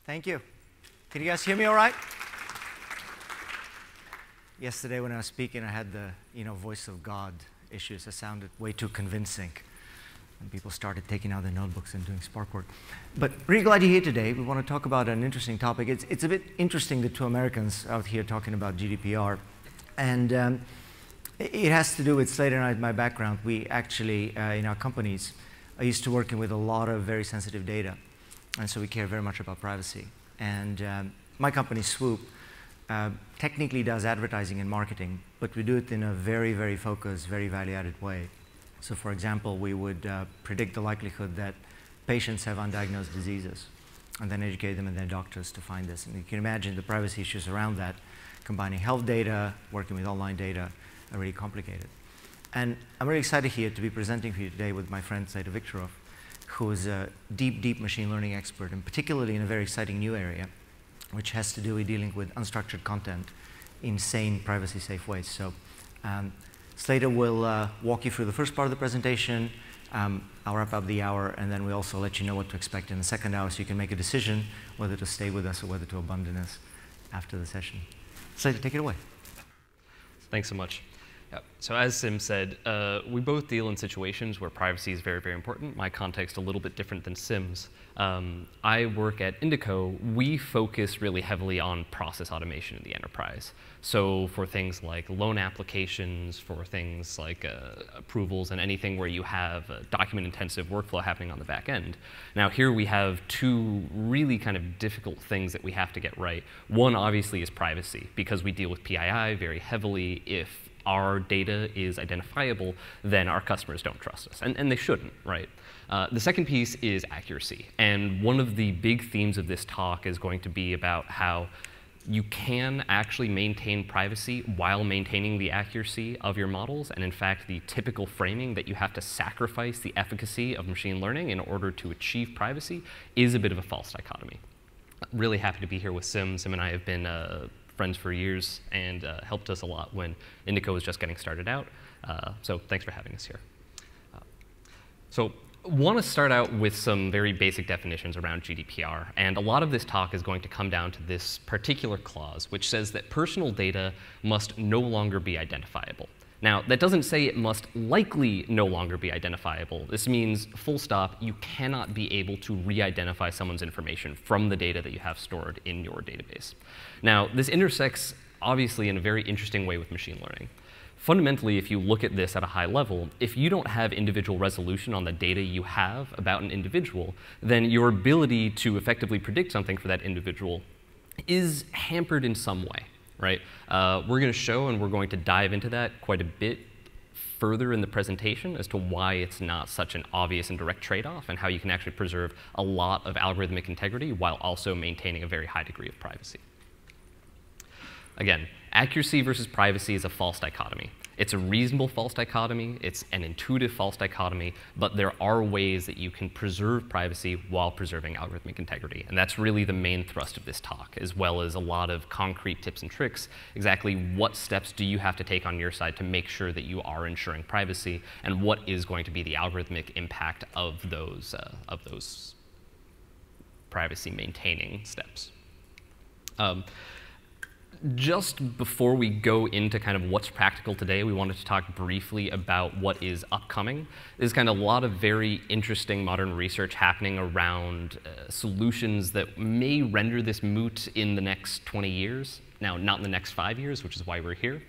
Thank you. Can you guys hear me all right? Yesterday when I was speaking, I had the voice of God issues. I sounded way too convincing. And people started taking out their notebooks and doing Spark work. But really glad you're here today. We want to talk about an interesting topic. It's a bit interesting, the two Americans out here talking about GDPR. And it has to do with Slater and I, my background. We actually, in our companies, are used to working with a lot of very sensitive data. And so we care very much about privacy. And my company, Swoop, technically does advertising and marketing, but we do it in a very, very focused, very value-added way. So for example, we would predict the likelihood that patients have undiagnosed diseases and then educate them and their doctors to find this. And you can imagine the privacy issues around that, combining health data, working with online data, are really complicated. And I'm really excited here to be presenting for you today with my friend Slater Victoroff, who is a deep, deep machine learning expert, and particularly in a very exciting new area, which has to do with dealing with unstructured content in sane, privacy-safe ways. So Slater will walk you through the first part of the presentation. I'll wrap up the hour, and then we'll also let you know what to expect in the second hour so you can make a decision whether to stay with us or whether to abandon us after the session. Slater, take it away. Thanks so much. So as Sim said, we both deal in situations where privacy is very, very important. My context a little bit different than Sim's. I work at Indico. We focus really heavily on process automation in the enterprise. So for things like loan applications, for things like approvals, and anything where you have a document-intensive workflow happening on the back end. Now here we have two really kind of difficult things that we have to get right. One obviously is privacy, because we deal with PII very heavily. If our data is identifiable, then our customers don't trust us, and they shouldn't, right? The second piece is accuracy, and one of the big themes of this talk is going to be about how you can actually maintain privacy while maintaining the accuracy of your models, and in fact, the typical framing that you have to sacrifice the efficacy of machine learning in order to achieve privacy is a bit of a false dichotomy. Really happy to be here with Sim. Sim and I have been friends for years and helped us a lot when Indico was just getting started out. So thanks for having us here. So want to start out with some very basic definitions around GDPR. And a lot of this talk is going to come down to this particular clause, which says that personal data must no longer be identifiable. Now, that doesn't say it must likely no longer be identifiable. This means, full stop, you cannot be able to re-identify someone's information from the data that you have stored in your database. Now, this intersects, obviously, in a very interesting way with machine learning. Fundamentally, if you look at this at a high level, if you don't have individual resolution on the data you have about an individual, then your ability to effectively predict something for that individual is hampered in some way. Right? We're going to show, and we're going to dive into that quite a bit further in the presentation as to why it's not such an obvious and direct trade-off, and how you can actually preserve a lot of algorithmic integrity while also maintaining a very high degree of privacy. Again, accuracy versus privacy is a false dichotomy. It's a reasonable false dichotomy. It's an intuitive false dichotomy. But there are ways that you can preserve privacy while preserving algorithmic integrity. And that's really the main thrust of this talk, as well as a lot of concrete tips and tricks. Exactly what steps do you have to take on your side to make sure that you are ensuring privacy, and what is going to be the algorithmic impact of those privacy maintaining steps. Just before we go into kind of what's practical today, we wanted to talk briefly about what is upcoming. There's kind of a lot of very interesting modern research happening around solutions that may render this moot in the next 20 years. Now, not in the next 5 years, which is why we're here.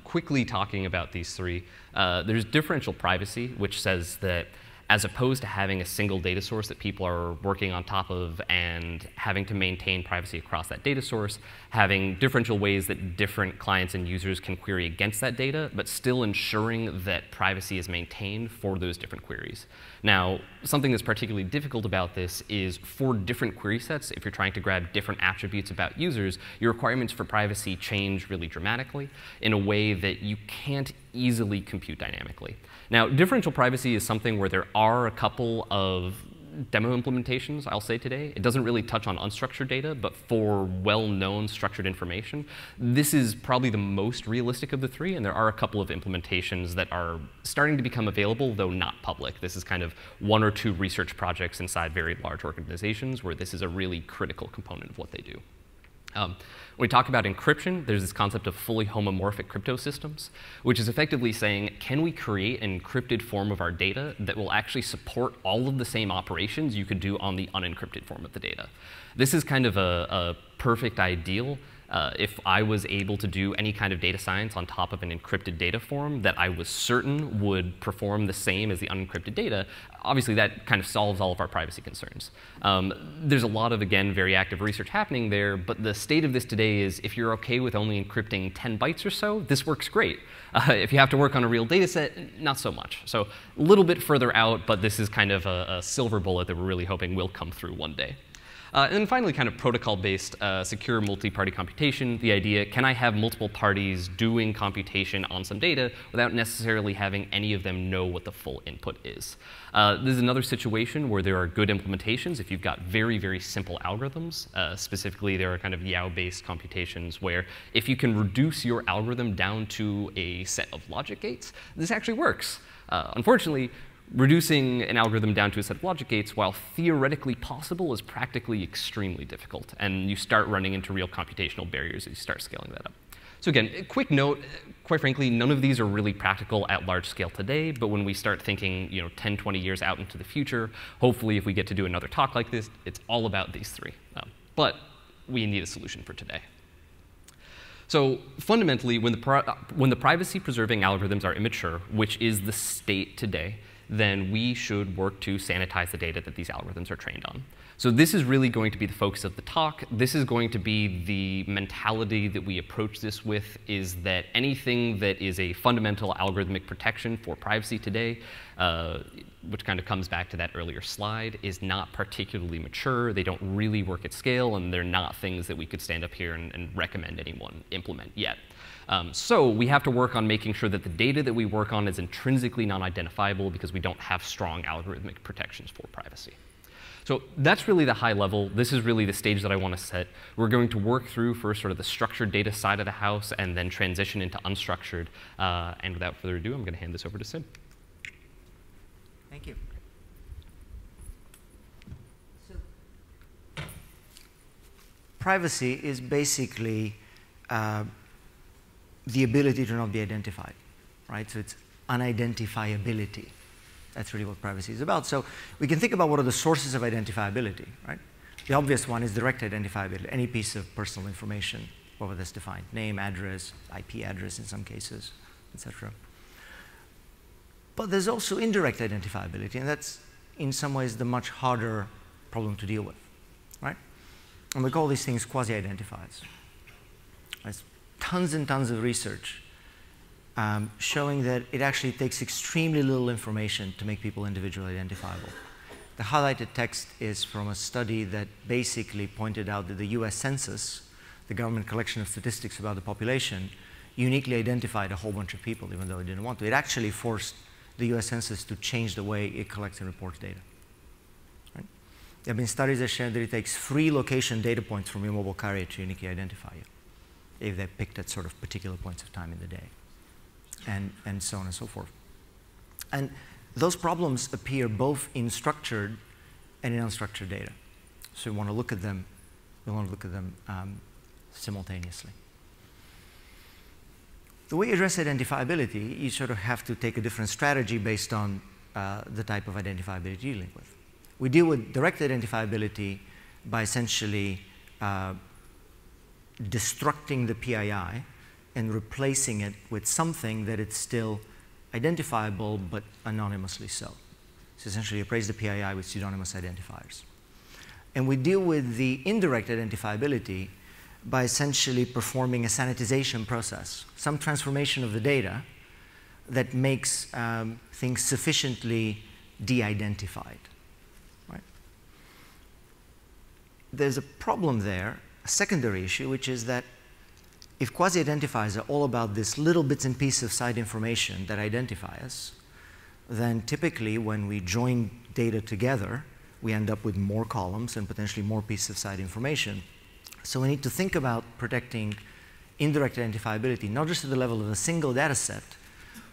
Quickly talking about these three, there's differential privacy, which says that as opposed to having a single data source that people are working on top of and having to maintain privacy across that data source, having differential ways that different clients and users can query against that data, but still ensuring that privacy is maintained for those different queries. Now, something that's particularly difficult about this is for different query sets, if you're trying to grab different attributes about users, your requirements for privacy change really dramatically in a way that you can't easily compute dynamically. Now, differential privacy is something where there are a couple of demo implementations, I'll say today. It doesn't really touch on unstructured data, but for well-known structured information, this is probably the most realistic of the three, and there are a couple of implementations that are starting to become available, though not public. This is kind of one or two research projects inside very large organizations where this is a really critical component of what they do. When we talk about encryption, there's this concept of fully homomorphic crypto systems, which is effectively saying, can we create an encrypted form of our data that will actually support all of the same operations you could do on the unencrypted form of the data? This is kind of a perfect ideal. If I was able to do any kind of data science on top of an encrypted data form that I was certain would perform the same as the unencrypted data, obviously that kind of solves all of our privacy concerns. There's a lot of, again, very active research happening there, but the state of this today is if you're OK with only encrypting 10 bytes or so, this works great. If you have to work on a real data set, not so much. So a little bit further out, but this is kind of a silver bullet that we're really hoping will come through one day. And then finally, kind of protocol-based secure multi-party computation. The idea, can I have multiple parties doing computation on some data without necessarily having any of them know what the full input is? This is another situation where there are good implementations if you've got very, very simple algorithms. Specifically, there are kind of Yao-based computations where if you can reduce your algorithm down to a set of logic gates, this actually works. Unfortunately, reducing an algorithm down to a set of logic gates, while theoretically possible, is practically extremely difficult. And you start running into real computational barriers as you start scaling that up. So again, a quick note, quite frankly, none of these are really practical at large scale today. But when we start thinking 10, 20 years out into the future, hopefully if we get to do another talk like this, it's all about these three. But we need a solution for today. So fundamentally, when the privacy-preserving algorithms are immature, which is the state today, then we should work to sanitize the data that these algorithms are trained on. So this is really going to be the focus of the talk. This is going to be the mentality that we approach this with, is that anything that is a fundamental algorithmic protection for privacy today, which kind of comes back to that earlier slide, is not particularly mature. They don't really work at scale, and they're not things that we could stand up here and recommend anyone implement yet. So we have to work on making sure that the data that we work on is intrinsically non-identifiable because we don't have strong algorithmic protections for privacy. So that's really the high level. This is really the stage that I want to set. We're going to work through first sort of the structured data side of the house and then transition into unstructured. And without further ado, I'm going to hand this over to Sim. Thank you. So, privacy is basically the ability to not be identified, right? So it's unidentifiability. That's really what privacy is about. So we can think about what are the sources of identifiability, right? The obvious one is direct identifiability, any piece of personal information, whatever that's defined, name, address, IP address in some cases, etc. But there's also indirect identifiability, and that's in some ways the much harder problem to deal with, right? And we call these things quasi-identifiers. There's tons and tons of research showing that it actually takes extremely little information to make people individually identifiable. The highlighted text is from a study that basically pointed out that the US Census, the government collection of statistics about the population, uniquely identified a whole bunch of people, even though it didn't want to. It actually forced the US Census to change the way it collects and reports data. Right? There have been studies that show that it takes 3 location data points from your mobile carrier to uniquely identify you, if they're picked at sort of particular points of time in the day, and so on and so forth. And those problems appear both in structured and in unstructured data. So we want to look at them, simultaneously. The way you address identifiability, you sort of have to take a different strategy based on the type of identifiability you're dealing with. We deal with direct identifiability by essentially destructing the PII and replacing it with something that it's still identifiable but anonymously so. So essentially replace the PII with pseudonymous identifiers. And we deal with the indirect identifiability by essentially performing a sanitization process, some transformation of the data that makes things sufficiently de-identified. Right? There's a problem there, a secondary issue, which is that if quasi-identifiers are all about this little bits and pieces of side information that identify us, then typically when we join data together, we end up with more columns and potentially more pieces of site information. So we need to think about protecting indirect identifiability, not just at the level of a single data set,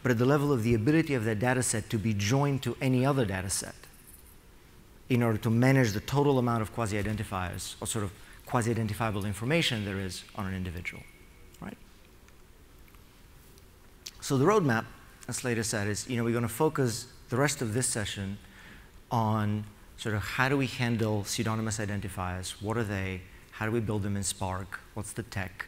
but at the level of the ability of that data set to be joined to any other data set in order to manage the total amount of quasi-identifiers or sort of quasi-identifiable information there is on an individual, right? So the roadmap, as Slater said, is we're going to focus the rest of this session on sort of how do we handle pseudonymous identifiers, what are they, how do we build them in Spark, what's the tech,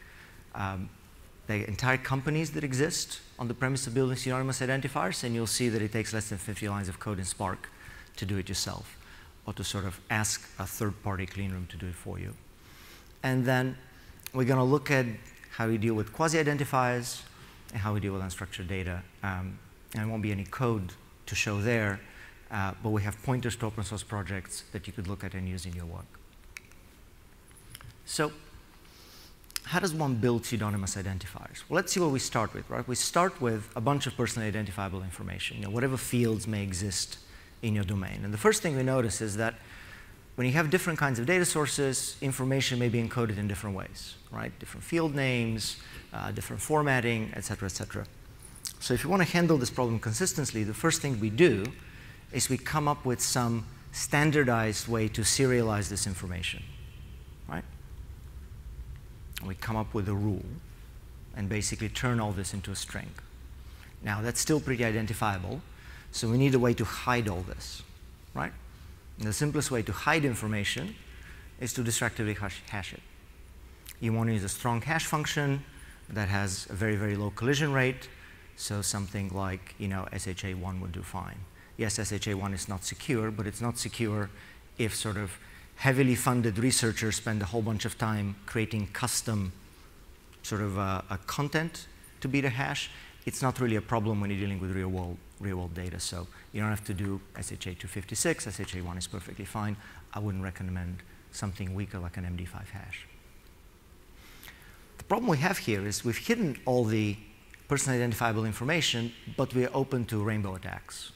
the entire companies that exist on the premise of building pseudonymous identifiers, and you'll see that it takes less than 50 lines of code in Spark to do it yourself, or to sort of ask a third-party clean room to do it for you. And then we're going to look at how we deal with quasi-identifiers and how we deal with unstructured data. And there won't be any code to show there, but we have pointers to open source projects that you could look at and use in your work. So how does one build pseudonymous identifiers? Well, let's see what we start with, right? We start with a bunch of personally identifiable information, whatever fields may exist in your domain. And the first thing we notice is that when you have different kinds of data sources, information may be encoded in different ways, right? Different field names, different formatting, et cetera, et cetera. So if you want to handle this problem consistently, the first thing we do is we come up with some standardized way to serialize this information, right? We come up with a rule and basically turn all this into a string. Now, that's still pretty identifiable, so we need a way to hide all this, right? And the simplest way to hide information is to distractively hash it. You want to use a strong hash function that has a very, very low collision rate, so something like, SHA-1 would do fine. Yes, SHA-1 is not secure, but it's not secure if sort of heavily funded researchers spend a whole bunch of time creating custom sort of a content to beat a hash. It's not really a problem when you're dealing with real-world data. So you don't have to do SHA-256. SHA-1 is perfectly fine. I wouldn't recommend something weaker like an MD5 hash. The problem we have here is we've hidden all the personally identifiable information, but we're open to rainbow attacks.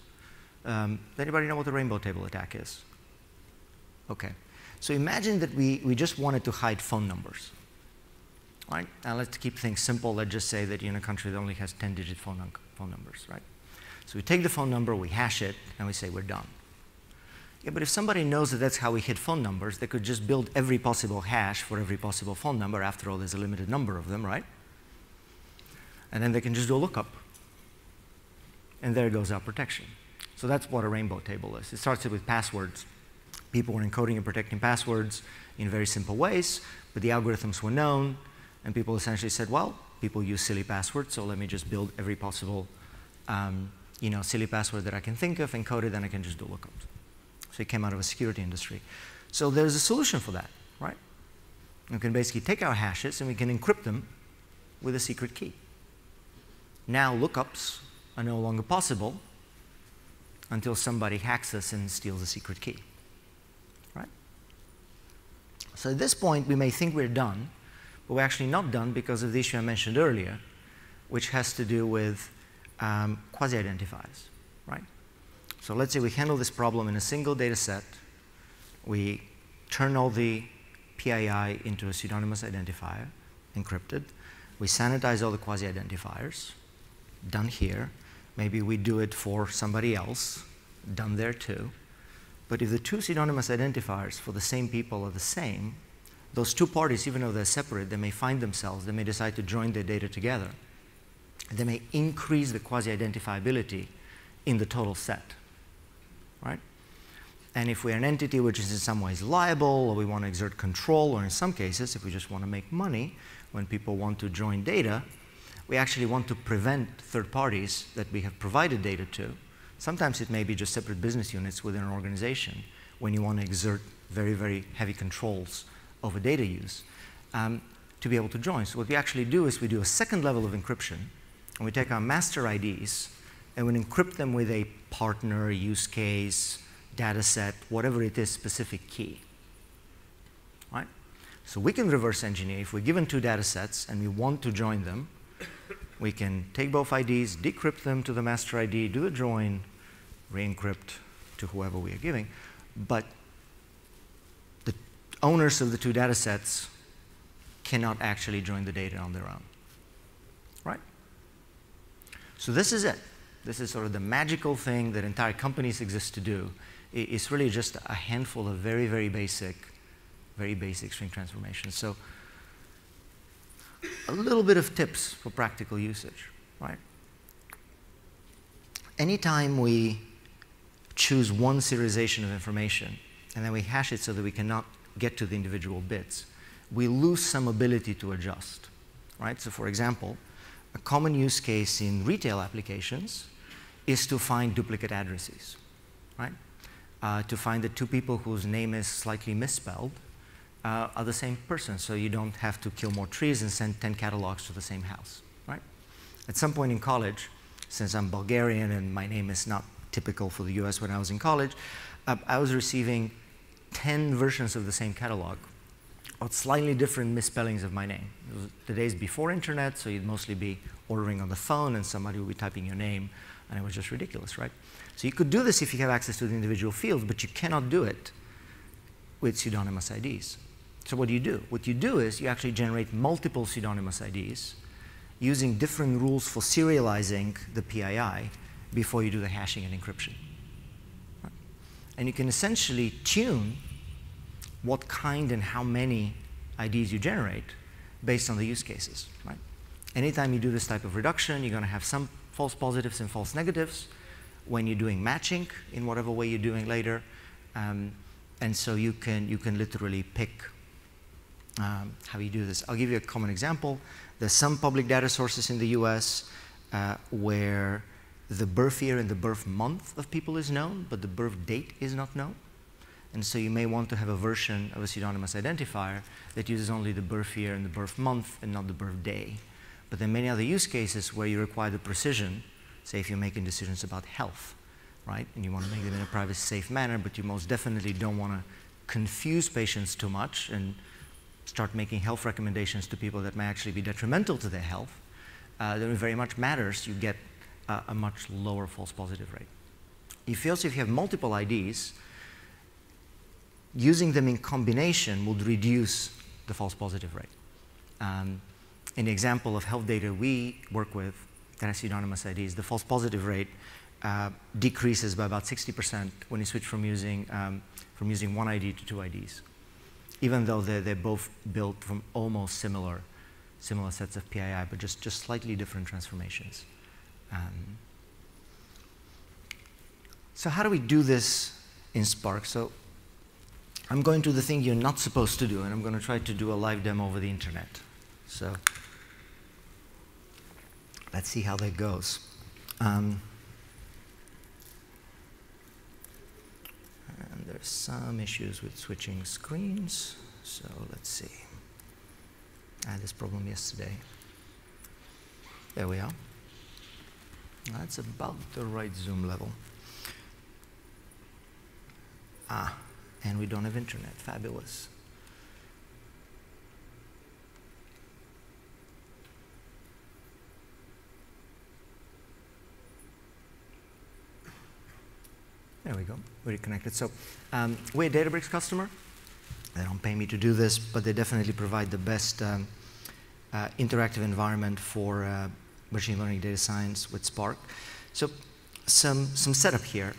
Does anybody know what a rainbow table attack is? Okay. So imagine that we just wanted to hide phone numbers. Right? Now let's keep things simple. Let's just say that you're in a country that only has 10-digit phone numbers, right? So we take the phone number, we hash it, and we say we're done. Yeah, but if somebody knows that that's how we hit phone numbers, they could just build every possible hash for every possible phone number. After all, there's a limited number of them, right? And then they can just do a lookup. And there goes our protection. So that's what a rainbow table is. It starts with passwords. People were encoding and protecting passwords in very simple ways, but the algorithms were known, and people essentially said, well, people use silly passwords, so let me just build every possible silly password that I can think of, encode it, and I can just do lookups. So it came out of a security industry. So there's a solution for that, right? We can basically take our hashes and we can encrypt them with a secret key. Now lookups are no longer possible until somebody hacks us and steals the secret key, right? So at this point, we may think we're done, but we're actually not done because of the issue I mentioned earlier, which has to do with quasi-identifiers, right? So let's say we handle this problem in a single data set. We turn all the PII into a pseudonymous identifier, encrypted. We sanitize all the quasi-identifiers, done here. Maybe we do it for somebody else, done there too. But if the two pseudonymous identifiers for the same people are the same, those two parties, even though they're separate, they may find themselves, they may decide to join their data together. They may increase the quasi-identifiability in the total set, right? And if we're an entity which is in some ways liable, or we want to exert control, or in some cases, if we just want to make money, when people want to join data, we actually want to prevent third parties that we have provided data to. Sometimes it may be just separate business units within an organization when you want to exert very, very heavy controls over data use to be able to join. So what we actually do is we do a second level of encryption, and we take our master IDs and we encrypt them with a partner, use case, data set, whatever it is, specific key, right? So we can reverse engineer. If we're given two data sets and we want to join them, we can take both IDs, decrypt them to the master ID, do a join, re-encrypt to whoever we are giving. But owners of the two data sets cannot actually join the data on their own, right? So this is it. This is sort of the magical thing that entire companies exist to do. It's really just a handful of very, very basic string transformations. So a little bit of tips for practical usage, right? Anytime we choose one serialization of information and then we hash it so that we cannot get to the individual bits, we lose some ability to adjust, right? So for example, a common use case in retail applications is to find duplicate addresses, right? To find that two people whose name is slightly misspelled are the same person, so you don't have to kill more trees and send 10 catalogs to the same house, right? At some point in college, since I'm Bulgarian and my name is not typical for the US when I was in college, I was receiving 10 versions of the same catalog with slightly different misspellings of my name. It was the days before internet, so you'd mostly be ordering on the phone and somebody would be typing your name, and it was just ridiculous, right? So you could do this if you have access to the individual fields, but you cannot do it with pseudonymous IDs. So what do you do? What you do is you actually generate multiple pseudonymous IDs using different rules for serializing the PII before you do the hashing and encryption. Right? And you can essentially tune what kind and how many IDs you generate based on the use cases. Right? Anytime you do this type of reduction, you're going to have some false positives and false negatives when you're doing matching in whatever way you're doing later. And so you can literally pick how you do this. I'll give you a common example. There's some public data sources in the US where the birth year and the birth month of people is known, but the birth date is not known. And so you may want to have a version of a pseudonymous identifier that uses only the birth year and the birth month and not the birth day. But there are many other use cases where you require the precision, say if you're making decisions about health, right? And you want to make them in a privacy safe manner, but you most definitely don't want to confuse patients too much and start making health recommendations to people that may actually be detrimental to their health. Then it very much matters you get a much lower false positive rate. If you have multiple IDs, using them in combination would reduce the false positive rate. In the example of health data we work with that has pseudonymous IDs, the false positive rate decreases by about 60% when you switch from using one ID to two IDs, even though they're both built from almost similar sets of PII, but just slightly different transformations. So how do we do this in Spark? So I'm going to do the thing you're not supposed to do, and I'm going to try to do a live demo over the internet. So let's see how that goes. And there's some issues with switching screens, so let's see. I had this problem yesterday. There we are. That's about the right zoom level. And we don't have internet. Fabulous. There we go. We're connected. So we're a Databricks customer. They don't pay me to do this, but they definitely provide the best interactive environment for machine learning data science with Spark. So some setup here.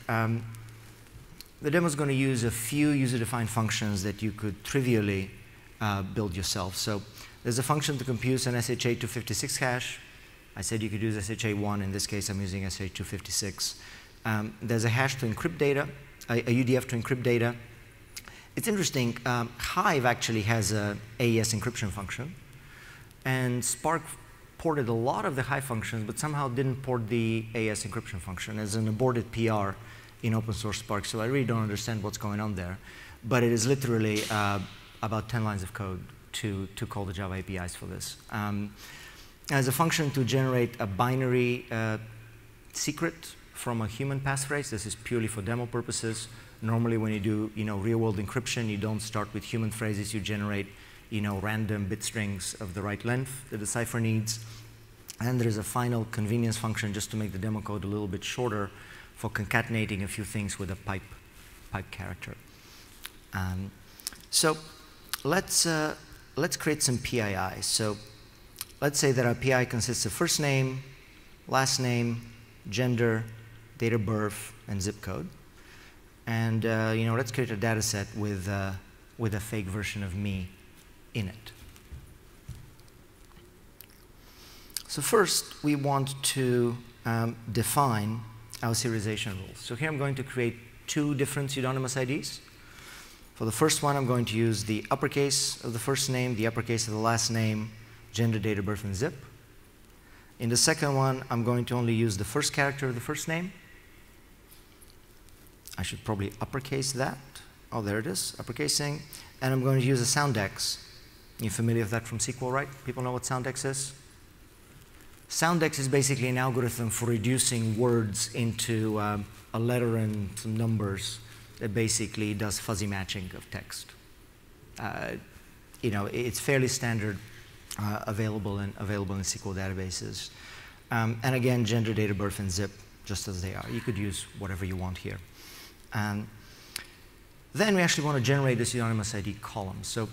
The demo is going to use a few user-defined functions that you could trivially build yourself. So there's a function to compute an SHA-256 hash. I said you could use SHA-1. In this case, I'm using SHA-256. There's a hash to encrypt data, a UDF to encrypt data. It's interesting. Hive actually has an AES encryption function. And Spark ported a lot of the Hive functions, but somehow didn't port the AES encryption function as an aborted PR in open source Spark, so I really don't understand what's going on there. But it is literally about 10 lines of code to call the Java APIs for this. As a function to generate a binary secret from a human passphrase. This is purely for demo purposes. Normally when you do real-world encryption, you don't start with human phrases. You generate random bit strings of the right length that the cipher needs. And there is a final convenience function just to make the demo code a little bit shorter for concatenating a few things with a pipe character. So let's create some PII. So let's say that our PI consists of first name, last name, gender, date of birth, and zip code. And let's create a data set with a fake version of me in it. So first, we want to define our serialization rules. So here I'm going to create 2 different pseudonymous IDs. For the first one, I'm going to use the uppercase of the first name, the uppercase of the last name, gender, date of birth, and zip. In the second one, I'm going to only use the first character of the first name. I should probably uppercase that. Oh, there it is, uppercasing. And I'm going to use a soundex. You're familiar with that from SQL, right? People know what soundex is? Soundex is basically an algorithm for reducing words into a letter and some numbers that basically does fuzzy matching of text. It's fairly standard, available in SQL databases. And again, gender, date of birth, and zip, just as they are. You could use whatever you want here. Then we actually want to generate the pseudonymous ID column. So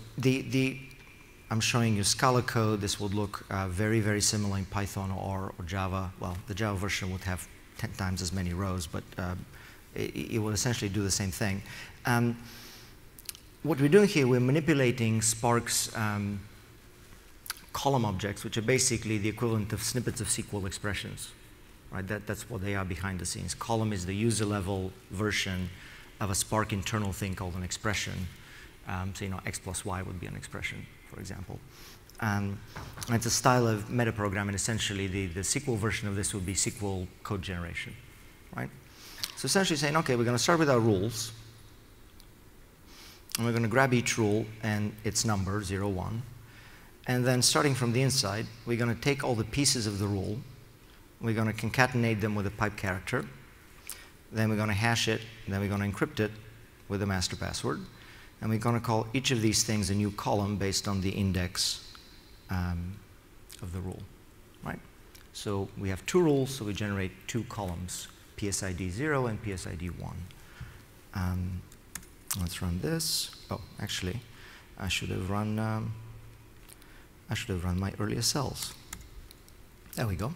I'm showing you Scala code. This would look very, very similar in Python or Java. Well, the Java version would have 10 times as many rows, but it will essentially do the same thing. What we're doing here, we're manipulating Spark's column objects, which are basically the equivalent of snippets of SQL expressions. Right? That's what they are behind the scenes. Column is the user-level version of a Spark internal thing called an expression. So x plus y would be an expression, for example. It's a style of metaprogramming. Essentially, the SQL version of this would be SQL code generation, right? So essentially saying, OK, we're going to start with our rules. And we're going to grab each rule and its number, 0, 1. And then starting from the inside, we're going to take all the pieces of the rule. We're going to concatenate them with a pipe character. Then we're going to hash it. Then we're going to encrypt it with a master password. And we're going to call each of these things a new column based on the index of the rule, right? So we have 2 rules, so we generate 2 columns, PSID 0 and PSID 1. Let's run this. Oh, actually, I should have run my earlier cells. There we go.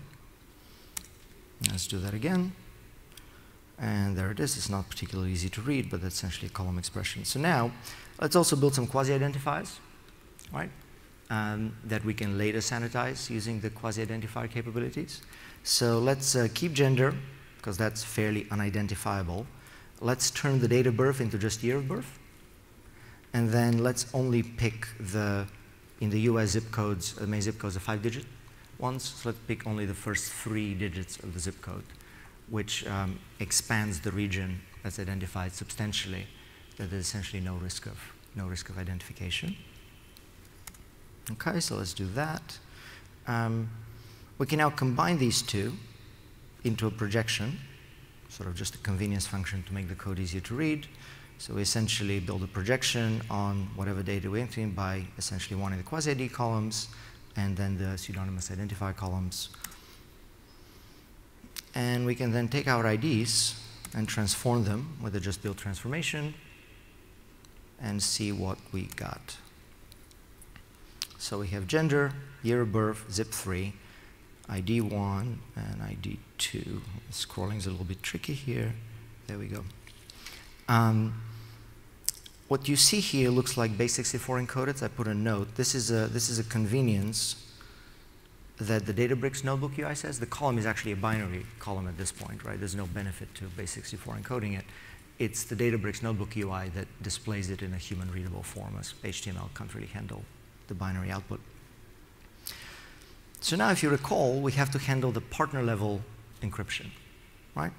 Let's do that again. And there it is. It's not particularly easy to read, but that's essentially a column expression. So now, let's also build some quasi-identifiers, right? That we can later sanitize using the quasi-identifier capabilities. So let's keep gender, because that's fairly unidentifiable. Let's turn the date of birth into just year of birth. And then let's only pick in the US zip codes, the main zip codes are 5-digit ones. So let's pick only the first 3 digits of the zip code, which expands the region that's identified substantially, that there's essentially no risk of identification. Okay, so let's do that. We can now combine these 2 into a projection, sort of just a convenience function to make the code easier to read. So we essentially build a projection on whatever data we're entering by essentially one of the quasi-ID columns and then the pseudonymous identifier columns. And we can then take our IDs and transform them with a just built transformation and see what we got. So we have gender, year of birth, zip 3, ID 1, and ID 2. Scrolling is a little bit tricky here. There we go. What you see here looks like base64 encoded. I put a note. This is a convenience that the Databricks notebook UI says. The column is actually a binary column at this point, right? There's no benefit to base64 encoding it. It's the Databricks notebook UI that displays it in a human readable form, as HTML can't really handle the binary output. So now if you recall, we have to handle the partner level encryption, right?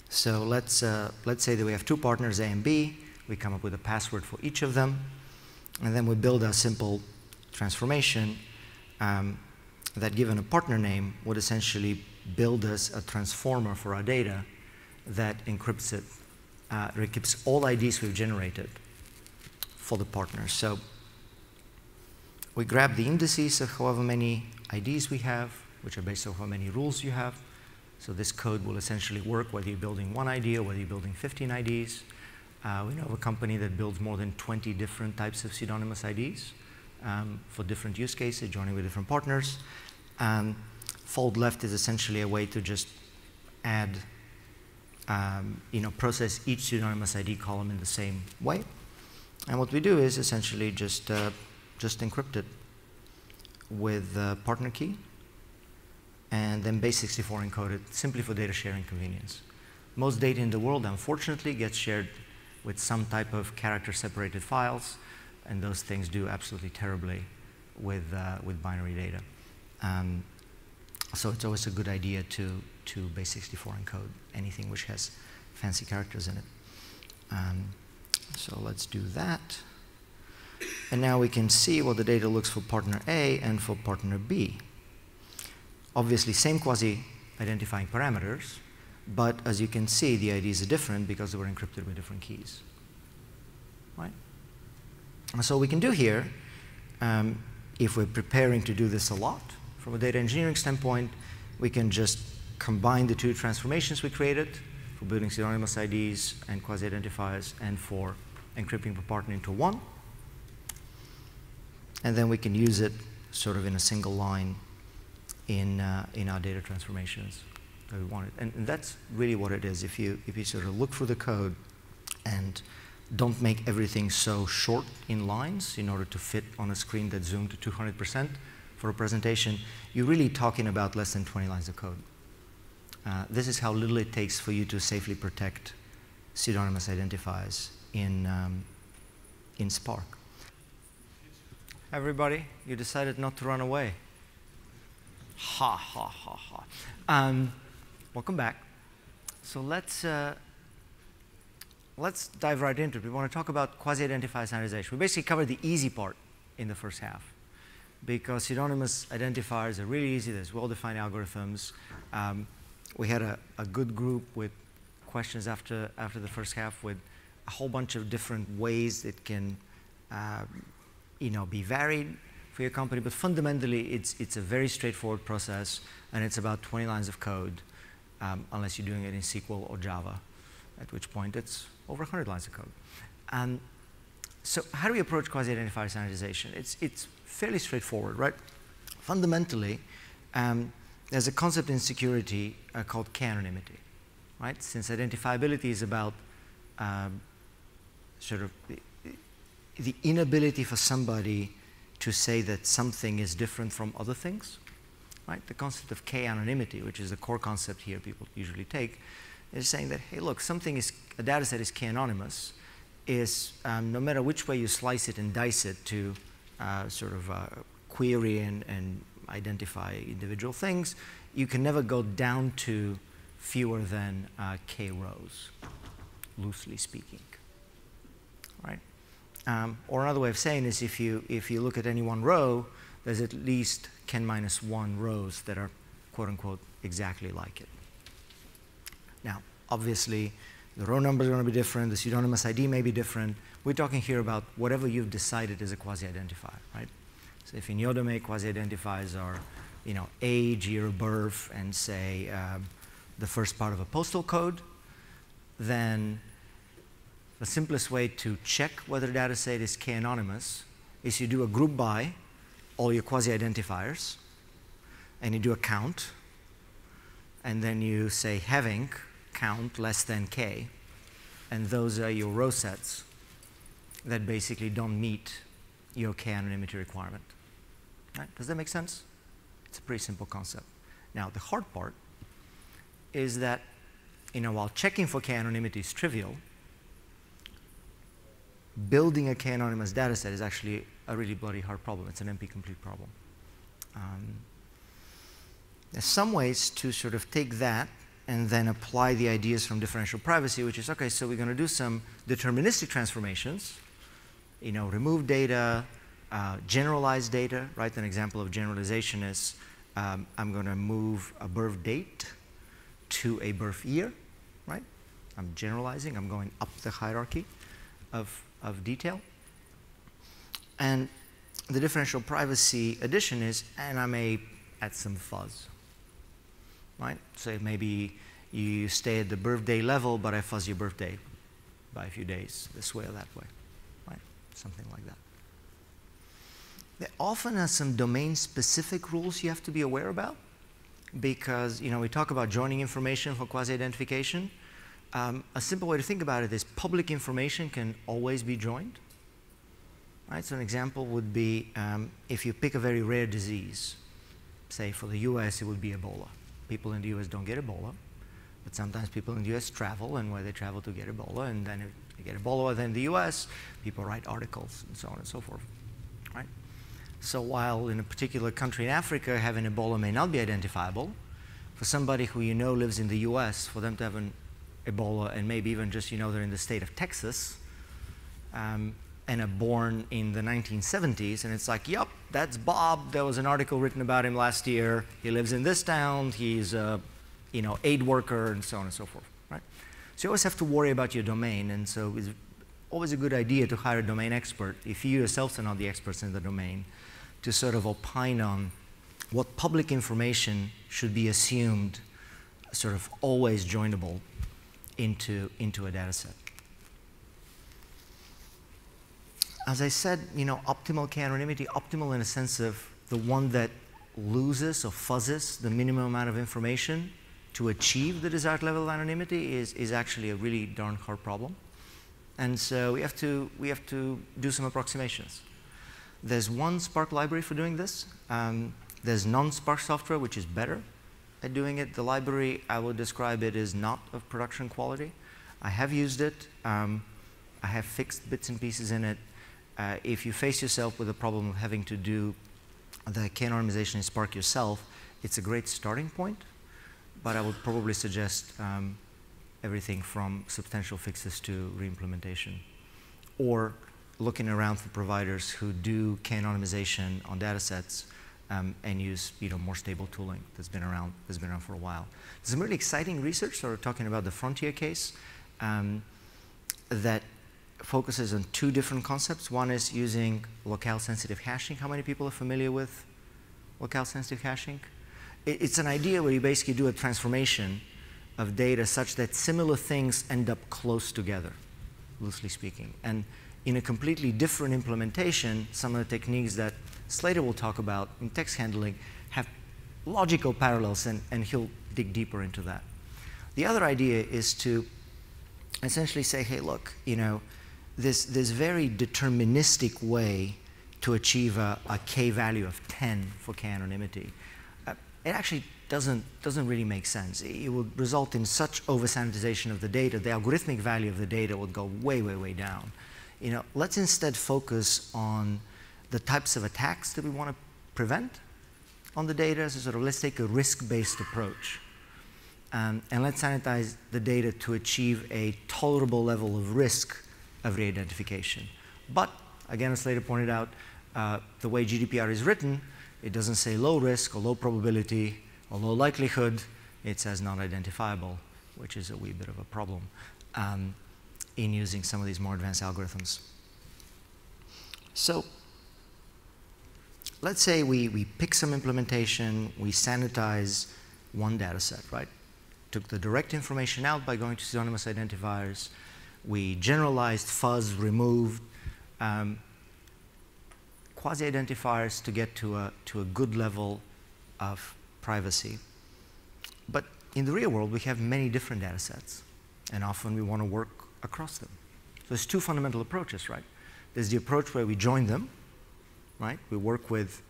So let's say that we have 2 partners, A and B. We come up with a password for each of them. And then we build a simple transformation that, given a partner name, would essentially build us a transformer for our data that encrypts it, encrypts all IDs we've generated for the partners. So we grab the indices of however many IDs we have, which are based on how many rules you have. So this code will essentially work whether you're building 1 ID or whether you're building 15 IDs. We know of a company that builds more than 20 different types of pseudonymous IDs for different use cases, joining with different partners. Fold left is essentially a way to just add, process each pseudonymous ID column in the same way. And what we do is essentially just encrypt it with the partner key, and then base64 encode it simply for data sharing convenience. Most data in the world, unfortunately, gets shared with some type of character-separated files, and those things do absolutely terribly with binary data. So it's always a good idea to base64 encode anything which has fancy characters in it. So let's do that. And now we can see what the data looks for partner A and for partner B. Obviously, same quasi-identifying parameters, but as you can see, the IDs are different because they were encrypted with different keys. Right? And so we can do here, if we're preparing to do this a lot, from a data engineering standpoint, we can just combine the two transformations we created for building pseudonymous IDs and quasi-identifiers and for encrypting per partner into one. And then we can use it sort of in a single line in our data transformations that we wanted. And that's really what it is. If you sort of look through the code and don't make everything so short in lines in order to fit on a screen that's zoomed to 200% for a presentation, you're really talking about less than 20 lines of code. This is how little it takes for you to safely protect pseudonymous identifiers in Spark. Everybody, you decided not to run away. Ha, ha, ha, ha. Welcome back. So let's dive right into it. We want to talk about quasi-identifier sanitization. We basically covered the easy part in the first half, because pseudonymous identifiers are really easy. There's well-defined algorithms. We had a good group with questions after the first half with a whole bunch of different ways it can be varied for your company. But fundamentally, it's a very straightforward process, and it's about 20 lines of code, unless you're doing it in SQL or Java, at which point it's over 100 lines of code. So how do we approach quasi-identifier sanitization? It's fairly straightforward, right? Fundamentally, there's a concept in security called k-anonymity, right? Since identifiability is about sort of the inability for somebody to say that something is different from other things, right? The concept of k-anonymity, which is the core concept here people usually take, is saying that, hey, look, a data set is k-anonymous, is no matter which way you slice it and dice it to query and identify individual things, you can never go down to fewer than k rows, loosely speaking, right? Or another way of saying is if you look at any one row, there's at least k-1 rows that are quote unquote exactly like it. Now, obviously, the row numbers are going to be different, the pseudonymous ID may be different. We're talking here about whatever you've decided is a quasi-identifier, right? So if in your domain quasi-identifiers are, age, year of birth, and say the first part of a postal code, then the simplest way to check whether a data set is k-anonymous is you do a group by all your quasi-identifiers, and you do a count, and then you say having count less than k, and those are your row sets that basically don't meet your k-anonymity requirement. Right? Does that make sense? It's a pretty simple concept. Now, the hard part is that, while checking for k-anonymity is trivial, building a k-anonymous data set is actually a really bloody hard problem. It's an NP-complete problem. There's some ways to sort of take that and then apply the ideas from differential privacy, which is, okay, so we're going to do some deterministic transformations, remove data, generalize data, right? An example of generalization is I'm going to move a birth date to a birth year, right? I'm generalizing. I'm going up the hierarchy of detail. And the differential privacy addition is, and I may add some fuzz, right? So maybe you stay at the birthday level, but I fuzz your birthday, by a few days, this way or that way, right? Something like that. There often are some domain-specific rules you have to be aware about, because we talk about joining information for quasi-identification. A simple way to think about it is public information can always be joined. Right? So an example would be if you pick a very rare disease, say for the US it would be Ebola. People in the US don't get Ebola, but sometimes people in the US travel, and where they travel to get Ebola, and then if they get Ebola then in the US, people write articles and so on and so forth. Right? So while in a particular country in Africa having Ebola may not be identifiable, for somebody who lives in the US, for them to have an Ebola and maybe even just they're in the state of Texas and are born in the 1970s, and it's like, yep, that's Bob. There was an article written about him last year. He lives in this town. He's a aid worker, and so on and so forth. Right? So you always have to worry about your domain, and so it's always a good idea to hire a domain expert, if you yourselves are not the experts in the domain, to sort of opine on what public information should be assumed sort of always joinable into a data set. As I said, optimal k-anonymity, optimal in a sense of the one that loses or fuzzes the minimum amount of information to achieve the desired level of anonymity is actually a really darn hard problem. And so we have to do some approximations. There's one Spark library for doing this. There's non-Spark software, which is better at doing it. The library, I would describe it as not of production quality. I have used it. I have fixed bits and pieces in it. If you face yourself with the problem of having to do the k-anonymization in Spark yourself, it's a great starting point, but I would probably suggest everything from substantial fixes to reimplementation, or looking around for providers who do k-anonymization on datasets and use more stable tooling that's been around for a while. There's some really exciting research, sort of talking about the Frontier case, that focuses on two different concepts. One is using locale-sensitive hashing. How many people are familiar with locale-sensitive hashing? It's an idea where you basically do a transformation of data such that similar things end up close together, loosely speaking. And in a completely different implementation, some of the techniques that Slater will talk about in text handling have logical parallels, and he'll dig deeper into that. The other idea is to essentially say, hey, look, this very deterministic way to achieve a k value of 10 for k-anonymity, it actually doesn't really make sense. It would result in such over-sanitization of the data. The algorithmic value of the data would go way, way, way down. Let's instead focus on the types of attacks that we want to prevent on the data. So sort of let's take a risk-based approach. And let's sanitize the data to achieve a tolerable level of risk of re-identification. But, again, as Slater pointed out, the way GDPR is written, it doesn't say low risk or low probability or low likelihood. It says non-identifiable, which is a wee bit of a problem in using some of these more advanced algorithms. So let's say we pick some implementation, we sanitize one data set, right? Took the direct information out by going to pseudonymous identifiers. We generalized, fuzzed, removed quasi-identifiers to get to a good level of privacy. But in the real world, we have many different data sets, and often we want to work across them. So there's two fundamental approaches, right? There's the approach where we join them, right? We work with,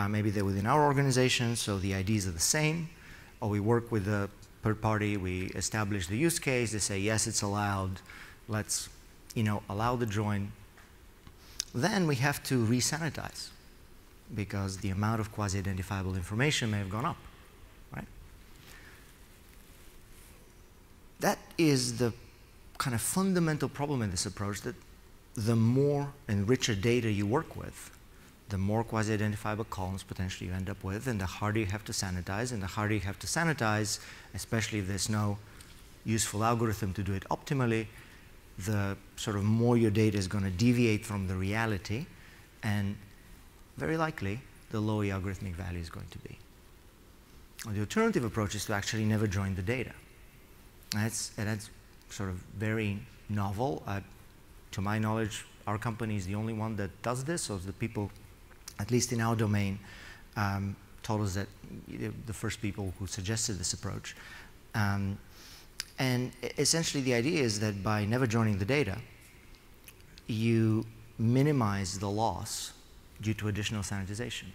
maybe they're within our organization, so the IDs are the same, or we work with a third party, we establish the use case, they say, yes, it's allowed, let's allow the join. Then we have to re-sanitize, because the amount of quasi-identifiable information may have gone up, right? That is the kind of fundamental problem in this approach, that the more and richer data you work with, the more quasi-identifiable columns potentially you end up with, and the harder you have to sanitize, and the harder you have to sanitize, especially if there's no useful algorithm to do it optimally, the sort of more your data is going to deviate from the reality, and very likely the lower your algorithmic value is going to be. Well, the alternative approach is to actually never join the data. And that's sort of very novel. To my knowledge, our company is the only one that does this, so the people, at least in our domain, told us that the first people who suggested this approach. And essentially the idea is that by never joining the data, you minimize the loss due to additional sanitization.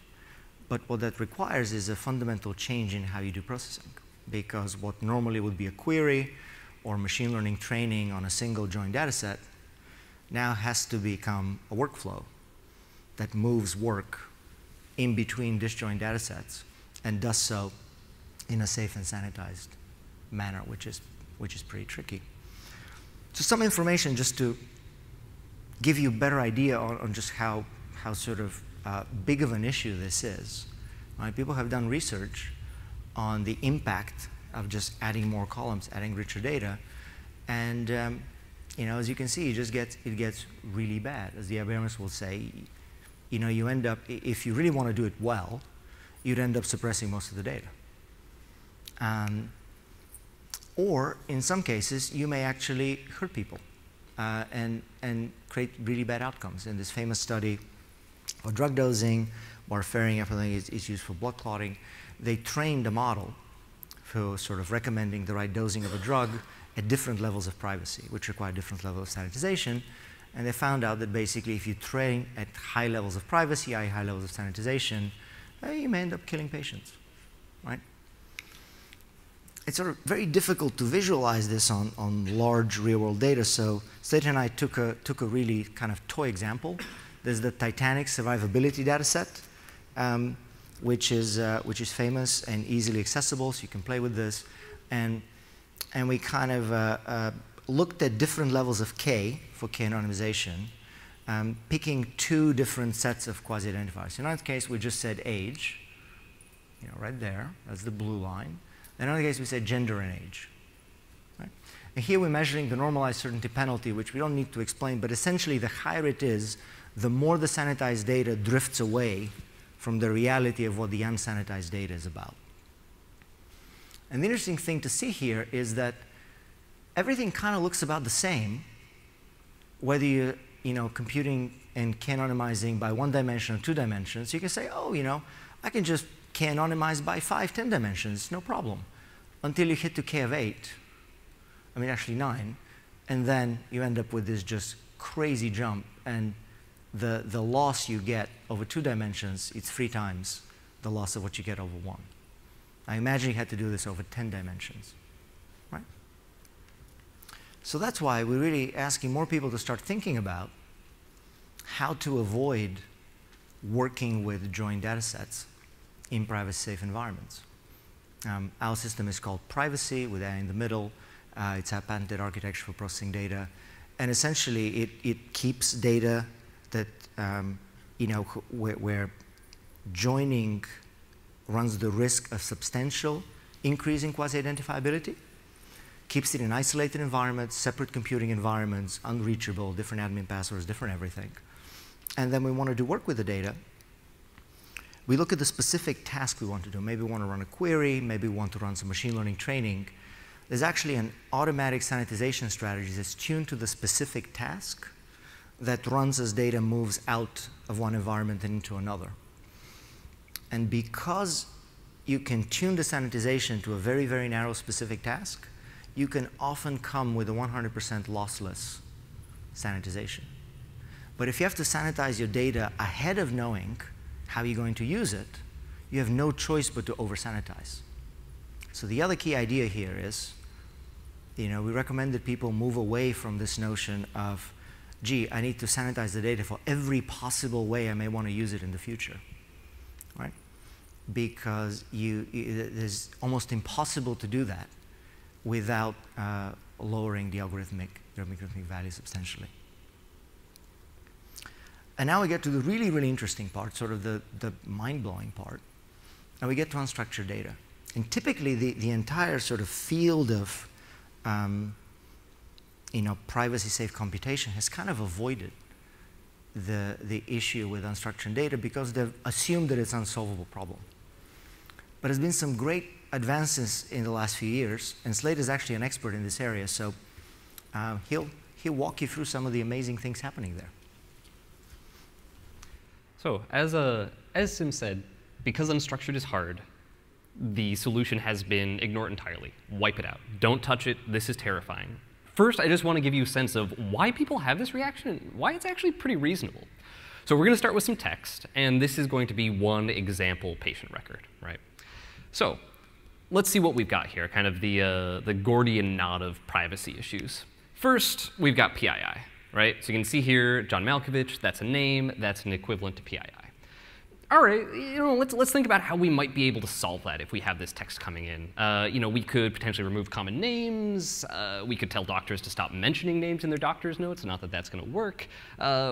But what that requires is a fundamental change in how you do processing, because what normally would be a query or machine learning training on a single joint data set now has to become a workflow that moves work in between disjoint data sets and does so in a safe and sanitized manner, which is pretty tricky. So some information just to give you a better idea on just how sort of big of an issue this is. Right? People have done research on the impact of just adding more columns, adding richer data, and you know, as you can see, it gets really bad. As the algorithmists will say, you know, you end up, if you really want to do it well, you'd end up suppressing most of the data. Or in some cases, you may actually hurt people and create really bad outcomes. In this famous study of drug dosing, warfarin, everything is used for blood clotting. They trained a model for sort of recommending the right dosing of a drug at different levels of privacy, which require different levels of sanitization. And they found out that basically if you train at high levels of privacy, high levels of sanitization, you may end up killing patients, right? It's sort of very difficult to visualize this on large real-world data. So Slater and I took a really kind of toy example. There's the Titanic survivability data set, which is famous and easily accessible, so you can play with this. And we kind of looked at different levels of K for K anonymization, picking two different sets of quasi-identifiers. In our case, we just said age, you know, right there. That's the blue line. In another case, we said gender and age. Right? And here we're measuring the normalized certainty penalty, which we don't need to explain, but essentially the higher it is, the more the sanitized data drifts away from the reality of what the unsanitized data is about. And the interesting thing to see here is that everything kind of looks about the same, whether you're computing and k-anonymizing by 1 dimension or 2 dimensions. You can say, oh, you know, I can just k-anonymize by 5, 10 dimensions, no problem, until you hit to k of 8, I mean actually 9, and then you end up with this just crazy jump, and the loss you get over 2 dimensions, it's 3 times the loss of what you get over 1. I imagine you had to do this over 10 dimensions, right? So that's why we're really asking more people to start thinking about how to avoid working with joint data sets in privacy-safe environments. Our system is called pRAlvacy with A in the middle. It's a patented architecture for processing data. And essentially, it keeps data that, where joining runs the risk of substantial increase in quasi-identifiability, keeps it in isolated environments, separate computing environments, unreachable, different admin passwords, different everything. And then we want to do work with the data. We look at the specific task we want to do. Maybe we want to run a query, maybe we want to run some machine learning training. There's actually an automatic sanitization strategy that's tuned to the specific task that runs as data moves out of one environment and into another. And because you can tune the sanitization to a very, very narrow specific task, you can often come with a 100% lossless sanitization. But if you have to sanitize your data ahead of knowing how you're going to use it, you have no choice but to over-sanitize. So the other key idea here is, we recommend that people move away from this notion of, gee, I need to sanitize the data for every possible way I may want to use it in the future, right? Because it is almost impossible to do that without lowering the algorithmic value substantially. And now we get to the really, really interesting part, sort of the mind-blowing part. And we get to unstructured data. And typically, the entire sort of field of privacy-safe computation has kind of avoided the issue with unstructured data because they've assumed that it's an unsolvable problem. But there's been some great advances in the last few years, and Slater is actually an expert in this area, so he'll he'll walk you through some of the amazing things happening there. So as Sim said, because unstructured is hard, the solution has been ignore it entirely. Wipe it out. Don't touch it. This is terrifying. First, I just want to give you a sense of why people have this reaction and why it's actually pretty reasonable. So we're going to start with some text, and this is going to be one example patient record, right? So let's see what we've got here, kind of the Gordian knot of privacy issues. First, we've got PII, right? So you can see here, John Malkovich, that's a name, that's an equivalent to PII. All right, let's think about how we might be able to solve that if we have this text coming in. We could potentially remove common names. We could tell doctors to stop mentioning names in their doctor's notes. Not that that's going to work.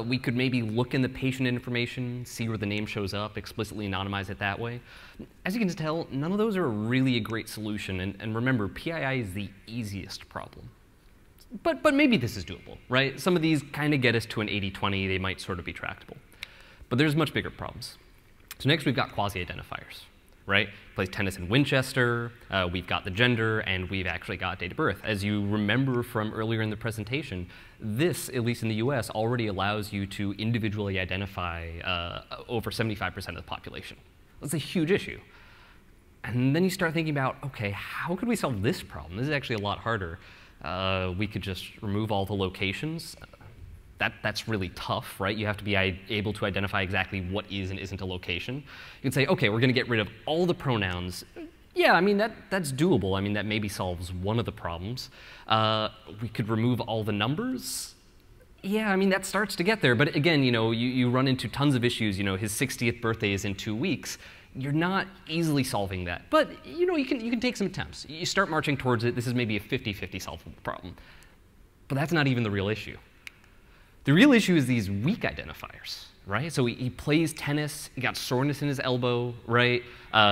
We could maybe look in the patient information, see where the name shows up, explicitly anonymize it that way. As you can tell, none of those are really a great solution. And remember, PII is the easiest problem. But maybe this is doable, right? Some of these kind of get us to an 80-20. They might sort of be tractable. But there's much bigger problems. So next we've got quasi-identifiers, right? Plays tennis in Winchester, we've got the gender, and we've actually got date of birth. As you remember from earlier in the presentation, this, at least in the US, already allows you to individually identify over 75% of the population. That's a huge issue. And then you start thinking about, OK, how could we solve this problem? This is actually a lot harder. We could just remove all the locations. That's really tough, right? You have to be able to identify exactly what is and isn't a location. You can say, OK, we're going to get rid of all the pronouns. Yeah, I mean, that's doable. I mean, that maybe solves one of the problems. We could remove all the numbers. Yeah, I mean, that starts to get there. But again, you run into tons of issues. His 60th birthday is in 2 weeks. You're not easily solving that. But you can take some attempts. You start marching towards it. This is maybe a 50-50 solvable problem. But that's not even the real issue. The real issue is these weak identifiers, right? So he plays tennis, he got soreness in his elbow, right?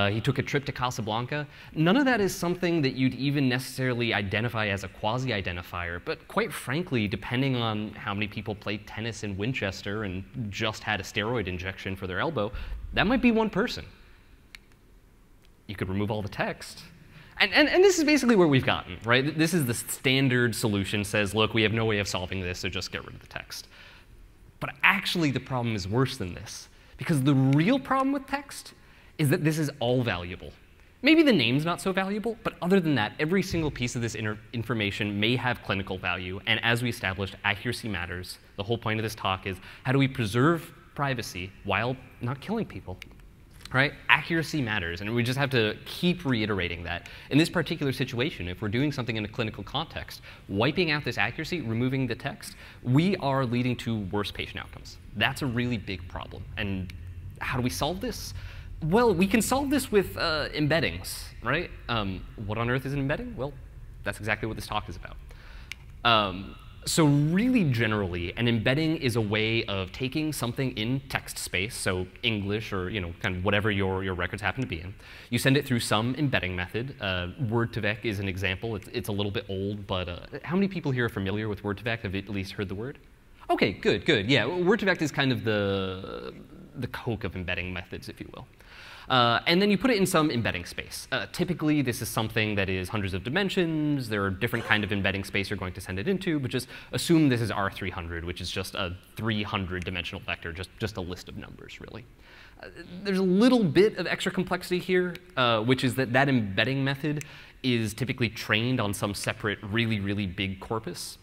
He took a trip to Casablanca. None of that is something that you'd even necessarily identify as a quasi-identifier, but quite frankly, depending on how many people played tennis in Winchester and just had a steroid injection for their elbow, that might be one person. You could remove all the text. And this is basically where we've gotten, right? This is the standard solution, says, look, we have no way of solving this, so just get rid of the text. But actually, the problem is worse than this. Because the real problem with text is that this is all valuable. Maybe the name's not so valuable, but other than that, every single piece of this information may have clinical value. And as we established, accuracy matters. The whole point of this talk is, how do we preserve privacy while not killing people? Right? Accuracy matters, and we just have to keep reiterating that. In this particular situation, if we're doing something in a clinical context, wiping out this accuracy, removing the text, we are leading to worse patient outcomes. That's a really big problem. And how do we solve this? Well, we can solve this with embeddings, right? What on earth is an embedding? Well, that's exactly what this talk is about. So really generally, an embedding is a way of taking something in text space, so English or kind of whatever your records happen to be in. You send it through some embedding method. Word2Vec is an example. It's a little bit old, but how many people here are familiar with Word2Vec? Have at least heard the word? OK, good. Yeah, Word2Vec is kind of the Coke of embedding methods, if you will. And then you put it in some embedding space. Typically, this is something that is hundreds of dimensions. There are different kind of embedding space you're going to send it into, but just assume this is R300, which is just a 300-dimensional vector, just a list of numbers, really. There's a little bit of extra complexity here, which is that embedding method is typically trained on some separate, really, really big corpus.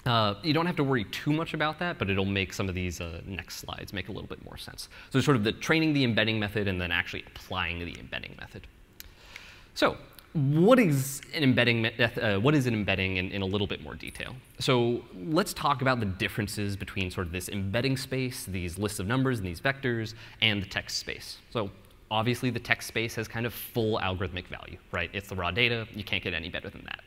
You don't have to worry too much about that, but it'll make some of these next slides make a little bit more sense. So sort of the training the embedding method and then actually applying the embedding method. So what is an embedding in a little bit more detail? So let's talk about the differences between sort of this embedding space, these lists of numbers and these vectors, and the text space. So obviously, the text space has kind of full algorithmic value, right? It's the raw data. You can't get any better than that.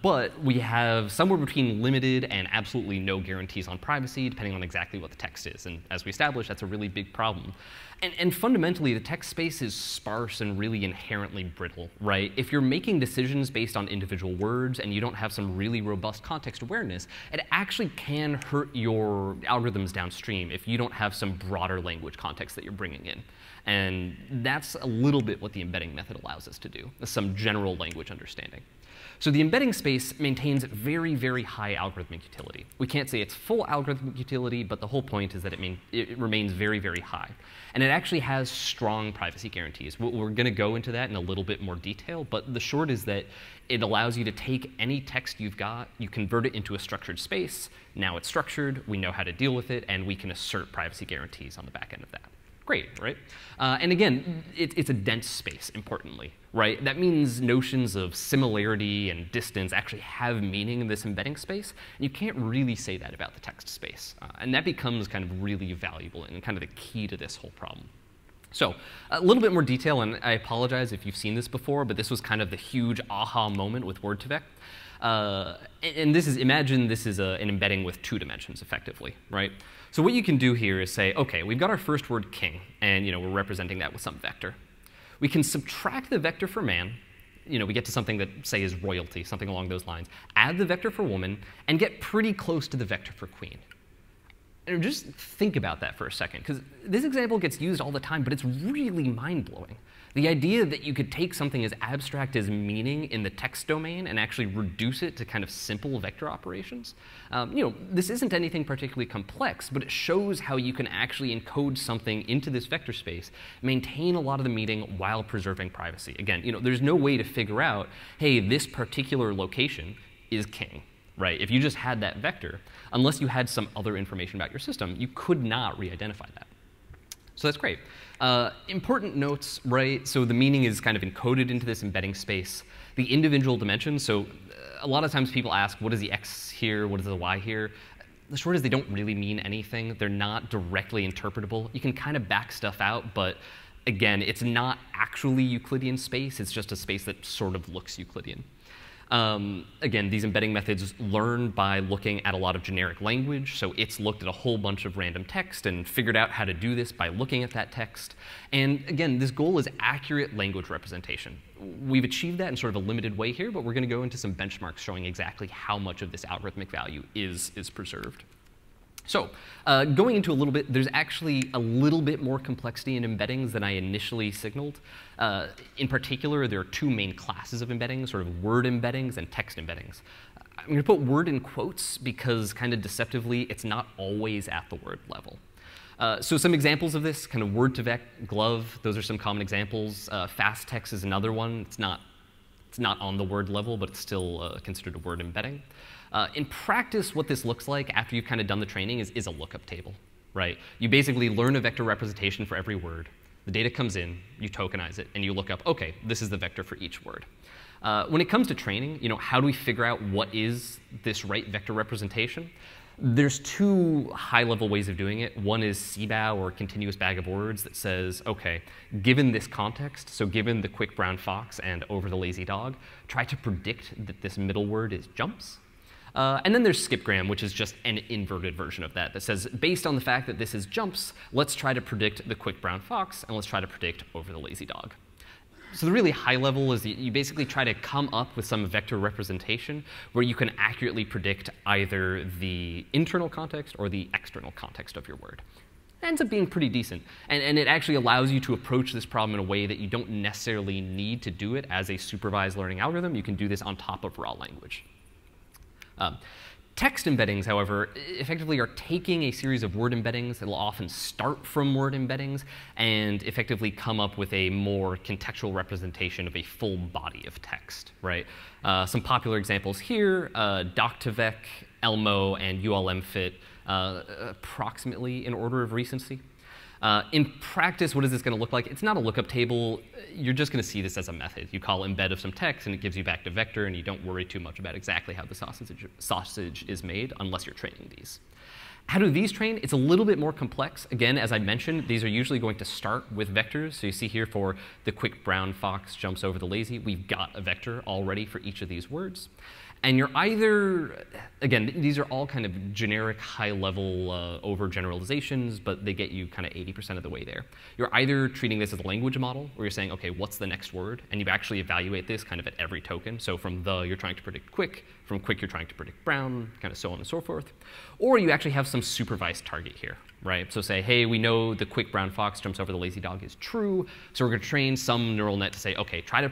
But we have somewhere between limited and absolutely no guarantees on privacy, depending on exactly what the text is. And as we established, that's a really big problem. And fundamentally, the text space is sparse and really inherently brittle, right? If you're making decisions based on individual words and you don't have some really robust context awareness, it actually can hurt your algorithms downstream if you don't have some broader language context that you're bringing in. And that's a little bit what the embedding method allows us to do, some general language understanding. So the embedding space maintains very, very high algorithmic utility. We can't say it's full algorithmic utility, but the whole point is that it remains very, very high. And it actually has strong privacy guarantees. We're going to go into that in a little bit more detail, but the short is that it allows you to take any text you've got, you convert it into a structured space. Now it's structured, we know how to deal with it, and we can assert privacy guarantees on the back end of that. Great, right? And again, it's a dense space, importantly, right? That means notions of similarity and distance actually have meaning in this embedding space, and you can't really say that about the text space. And that becomes kind of really valuable and kind of the key to this whole problem. So a little bit more detail, and I apologize if you've seen this before, but this was kind of the huge aha moment with Word2Vec. And this is, imagine this is an embedding with 2 dimensions, effectively, right? So what you can do here is say, OK, we've got our first word king, and we're representing that with some vector. We can subtract the vector for man. We get to something that, say, is royalty, something along those lines. Add the vector for woman, and get pretty close to the vector for queen. And just think about that for a second, because this example gets used all the time, but it's really mind-blowing. The idea that you could take something as abstract as meaning in the text domain and actually reduce it to kind of simple vector operations. This isn't anything particularly complex, but it shows how you can actually encode something into this vector space, maintain a lot of the meaning while preserving privacy. Again, there's no way to figure out, hey, this particular location is king. Right? If you just had that vector, unless you had some other information about your system, you could not re-identify that. So that's great. Important notes, right? So the meaning is kind of encoded into this embedding space. The individual dimensions, so a lot of times people ask, what is the x here? What is the y here? The short is they don't really mean anything. They're not directly interpretable. You can kind of back stuff out, but again, it's not actually Euclidean space. It's just a space that sort of looks Euclidean. Again, these embedding methods learn by looking at a lot of generic language. So it's looked at a whole bunch of random text and figured out how to do this by looking at that text. And again, this goal is accurate language representation. We've achieved that in sort of a limited way here, but we're going to go into some benchmarks showing exactly how much of this algorithmic value is preserved. So going into a little bit, there's actually a little bit more complexity in embeddings than I initially signaled. In particular, there are 2 main classes of embeddings, sort of word embeddings and text embeddings. I'm going to put word in quotes because kind of deceptively, it's not always at the word level. So some examples of this, kind of Word2Vec, glove, those are some common examples. Fast text is another one. It's not on the word level, but it's still considered a word embedding. In practice, what this looks like after you've kind of done the training is a lookup table, right? You basically learn a vector representation for every word. The data comes in, you tokenize it, and you look up, OK, this is the vector for each word. When it comes to training, how do we figure out what is this right vector representation? There's 2 high-level ways of doing it. One is CBOW, or continuous bag of words, that says, OK, given this context, so given the quick brown fox and over the lazy dog, try to predict that this middle word is jumps. And then there's skipgram, which is just an inverted version of that says, based on the fact that this is jumps, let's try to predict the quick brown fox, and let's try to predict over the lazy dog. So the really high level is that you basically try to come up with some vector representation where you can accurately predict either the internal context or the external context of your word. It ends up being pretty decent. And it actually allows you to approach this problem in a way that you don't necessarily need to do it as a supervised learning algorithm. You can do this on top of raw language. Text embeddings, however, effectively are taking a series of word embeddings that will often start from word embeddings and effectively come up with a more contextual representation of a full body of text, right? Some popular examples here, Doc2Vec, Elmo, and ULMFit, approximately in order of recency. In practice, what is this going to look like? It's not a lookup table. You're just going to see this as a method. You call embed of some text, and it gives you back to vector, and you don't worry too much about exactly how the sausage is made unless you're training these. How do these train? It's a little bit more complex. Again, as I mentioned, these are usually going to start with vectors. So you see here for the quick brown fox jumps over the lazy, we've got a vector already for each of these words. And you're either, again, these are all kind of generic high-level overgeneralizations, but they get you kind of 80% of the way there. You're either treating this as a language model, where you're saying, OK, what's the next word? And you actually evaluate this kind of at every token. So from the, you're trying to predict quick. From quick, you're trying to predict brown, kind of so on and so forth. Or you actually have some supervised target here, right? So say, hey, we know the quick brown fox jumps over the lazy dog is true. So we're going to train some neural net to say, OK, try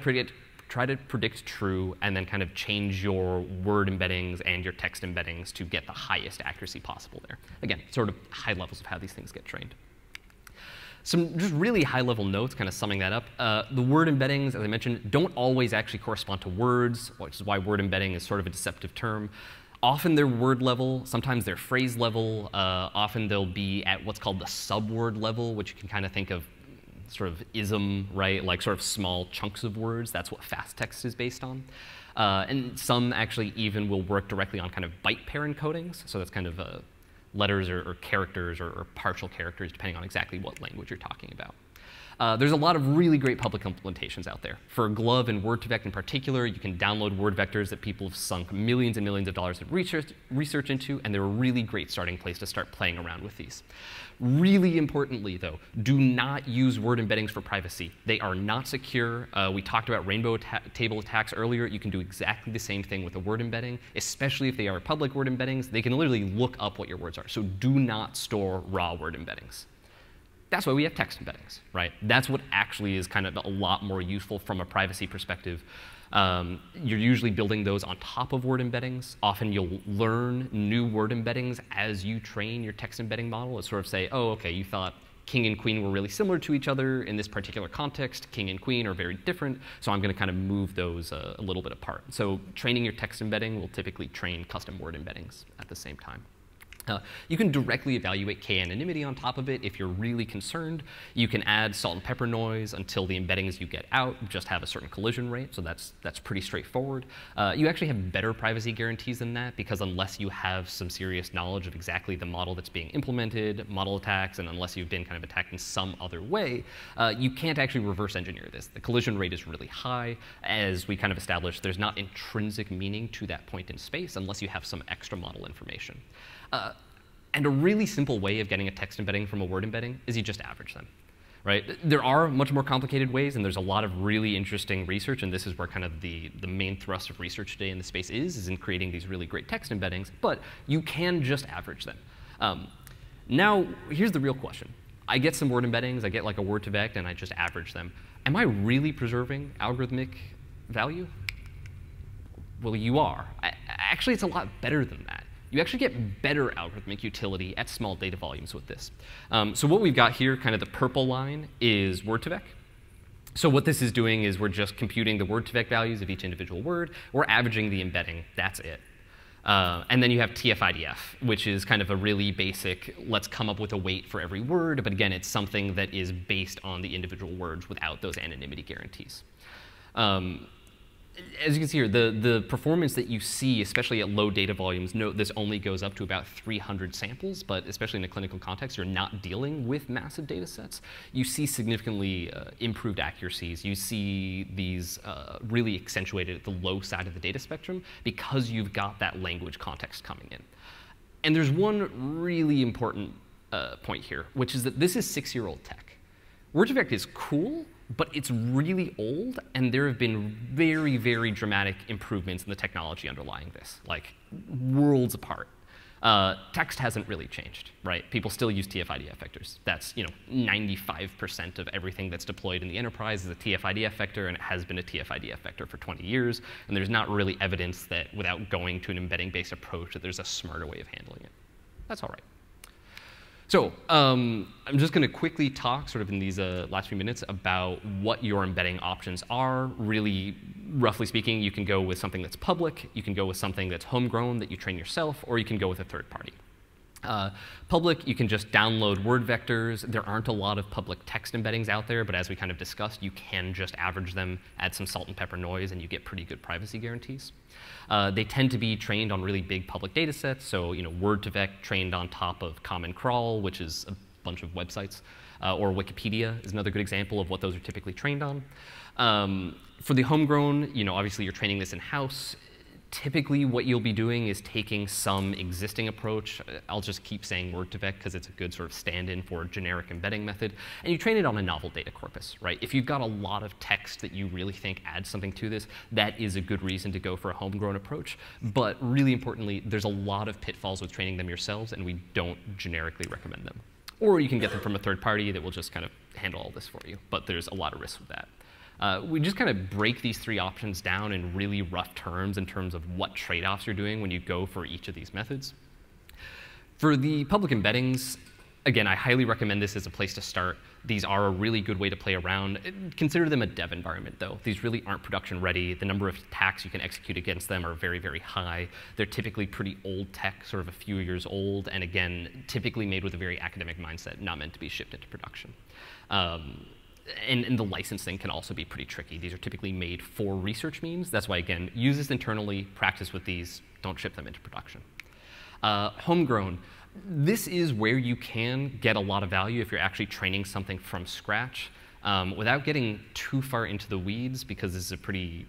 try to predict true, and then kind of change your word embeddings and your text embeddings to get the highest accuracy possible there. Again, sort of high levels of how these things get trained. Some just really high-level notes, kind of summing that up. The word embeddings, as I mentioned, don't always actually correspond to words, which is why word embedding is sort of a deceptive term. Often they're word level, sometimes they're phrase level. Often they'll be at what's called the subword level, which you can kind of think of sort of ism, right? Like sort of small chunks of words. That's what fast text is based on. And some actually even will work directly on kind of byte pair encodings. So that's kind of letters or characters or partial characters, depending on exactly what language you're talking about. There's a lot of really great public implementations out there. For GloVe and Word2Vec in particular, you can download word vectors that people have sunk millions and millions of dollars of research into, and they're a really great starting place to start playing around with these. Really importantly, though, do not use word embeddings for privacy. They are not secure. We talked about rainbow table attacks earlier. You can do exactly the same thing with a word embedding, especially if they are public word embeddings. They can literally look up what your words are. So do not store raw word embeddings. That's why we have text embeddings, right? That's what actually is kind of a lot more useful from a privacy perspective. You're usually building those on top of word embeddings. Often you'll learn new word embeddings as you train your text embedding model. It's sort of say, oh, OK, you thought king and queen were really similar to each other in this particular context. King and queen are very different, so I'm going to kind of move those a little bit apart. So training your text embedding will typically train custom word embeddings at the same time. You can directly evaluate k-anonymity on top of it if you're really concerned. You can add salt and pepper noise until the embeddings you get out just have a certain collision rate, so that's pretty straightforward. You actually have better privacy guarantees than that, because unless you have some serious knowledge of exactly the model that's being implemented, model attacks, and unless you've been kind of attacked in some other way, you can't actually reverse engineer this. The collision rate is really high. As we kind of established, there's not intrinsic meaning to that point in space unless you have some extra model information. And a really simple way of getting a text embedding from a word embedding is you just average them, right? There are much more complicated ways, and there's a lot of really interesting research, and this is where kind of the main thrust of research today in the space is in creating these really great text embeddings, but you can just average them. Now, here's the real question. I get some word embeddings, I get like a Word2Vec, and I just average them. Am I really preserving algorithmic value? Well, you are. Actually, it's a lot better than that. You actually get better algorithmic utility at small data volumes with this. So what we've got here, kind of the purple line, is Word2Vec. So what this is doing is we're just computing the Word2Vec values of each individual word. We're averaging the embedding. That's it. And then you have TF-IDF, which is kind of a really basic, let's come up with a weight for every word. But again, it's something that is based on the individual words without those anonymity guarantees. As you can see here, the performance that you see, especially at low data volumes, note this only goes up to about 300 samples, but especially in a clinical context, you're not dealing with massive data sets. You see significantly improved accuracies. You see these really accentuated at the low side of the data spectrum because you've got that language context coming in. And there's one really important point here, which is that this is 6-year-old tech. Word2Vec is cool, but it's really old, and there have been very, very dramatic improvements in the technology underlying this, like worlds apart. Text hasn't really changed, right? People still use TF-IDF vectors. That's 95% of everything that's deployed in the enterprise is a TF-IDF vector, and it has been a TF-IDF vector for 20 years. And there's not really evidence that without going to an embedding-based approach that there's a smarter way of handling it. That's all right. So I'm just going to quickly talk, sort of in these last few minutes, about what your embedding options are. Really, roughly speaking, you can go with something that's public, you can go with something that's homegrown that you train yourself, or you can go with a third party. Public, you can just download word vectors. There aren't a lot of public text embeddings out there, but as we kind of discussed, you can just average them, add some salt and pepper noise, and you get pretty good privacy guarantees. They tend to be trained on really big public data sets, so Word2Vec trained on top of Common Crawl, which is a bunch of websites, or Wikipedia is another good example of what those are typically trained on. For the homegrown, obviously you're training this in-house. Typically, what you'll be doing is taking some existing approach. I'll just keep saying Word2Vec because it's a good sort of stand-in for a generic embedding method. And you train it on a novel data corpus, right? If you've got a lot of text that you really think adds something to this, that is a good reason to go for a homegrown approach. But really importantly, there's a lot of pitfalls with training them yourselves, and we don't generically recommend them. Or you can get them from a third party that will just kind of handle all this for you. But there's a lot of risk with that. We just kind of break these three options down in really rough terms in terms of what trade-offs you're doing when you go for each of these methods. For the public embeddings, again, I highly recommend this as a place to start. These are a really good way to play around. Consider them a dev environment, though. These really aren't production ready. The number of attacks you can execute against them are very, very high. They're typically pretty old tech, sort of a few years old, and again, typically made with a very academic mindset, not meant to be shipped into production. And the licensing can also be pretty tricky. These are typically made for research means. That's why, again, use this internally, practice with these, don't ship them into production. Homegrown. This is where you can get a lot of value if you're actually training something from scratch. Without getting too far into the weeds, because this is a pretty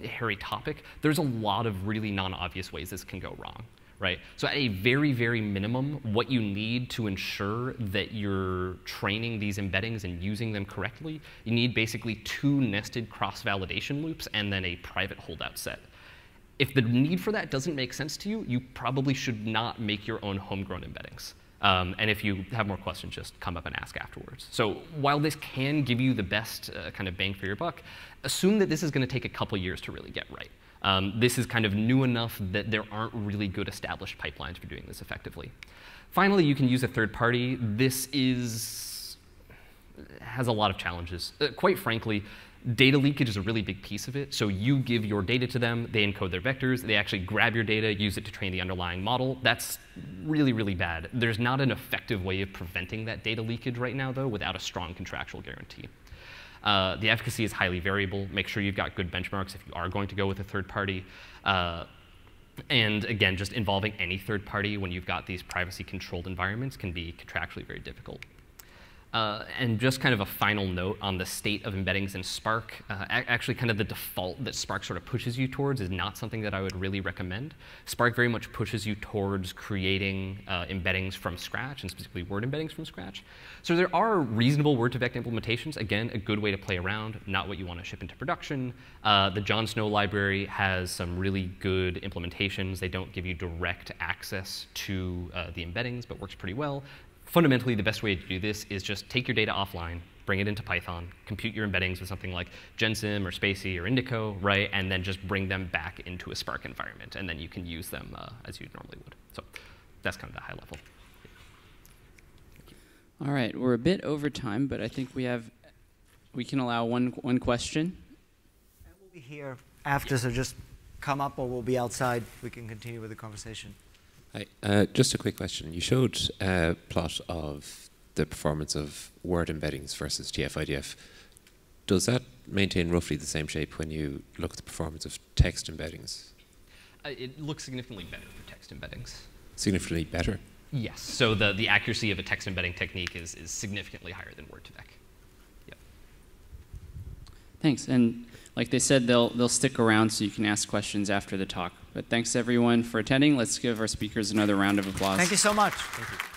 hairy topic, there's a lot of really non-obvious ways this can go wrong, right? So at a very, very minimum, what you need to ensure that you're training these embeddings and using them correctly, you need basically 2 nested cross-validation loops and then a private holdout set. If the need for that doesn't make sense to you, you probably should not make your own homegrown embeddings. And if you have more questions, just come up and ask afterwards. So while this can give you the best kind of bang for your buck, assume that this is going to take a couple years to really get right. This is kind of new enough that there aren't really good established pipelines for doing this effectively. Finally, you can use a third party. This has a lot of challenges. Quite frankly, data leakage is a really big piece of it. So you give your data to them, they encode their vectors, they actually grab your data, use it to train the underlying model. That's really, really bad. There's not an effective way of preventing that data leakage right now, though, without a strong contractual guarantee. The efficacy is highly variable. Make sure you've got good benchmarks if you are going to go with a third party. And again, just involving any third party when you've got these privacy-controlled environments can be contractually very difficult. And just kind of a final note on the state of embeddings in Spark. Actually, kind of the default that Spark sort of pushes you towards is not something that I would really recommend. Spark very much pushes you towards creating embeddings from scratch, and specifically word embeddings from scratch. So there are reasonable word-to-vec implementations. Again, a good way to play around, not what you want to ship into production. The John Snow library has some really good implementations. They don't give you direct access to the embeddings, but works pretty well. Fundamentally, the best way to do this is just take your data offline, bring it into Python, compute your embeddings with something like GenSim or Spacey or Indico, right? And then just bring them back into a Spark environment, and then you can use them as you normally would. So that's kind of the high level. All right, we're a bit over time, but I think we can allow one question. And we'll be here after, so just come up or we'll be outside. We can continue with the conversation. Hi. Just a quick question. You showed a plot of the performance of word embeddings versus GFIDF. Does that maintain roughly the same shape when you look at the performance of text embeddings? It looks significantly better for text embeddings. Significantly better? Yes. So the accuracy of a text embedding technique is significantly higher than word-to-vec. Yep. Thanks. And like they said, they'll stick around so you can ask questions after the talk. But thanks, everyone, for attending. Let's give our speakers another round of applause. Thank you so much. Thank you.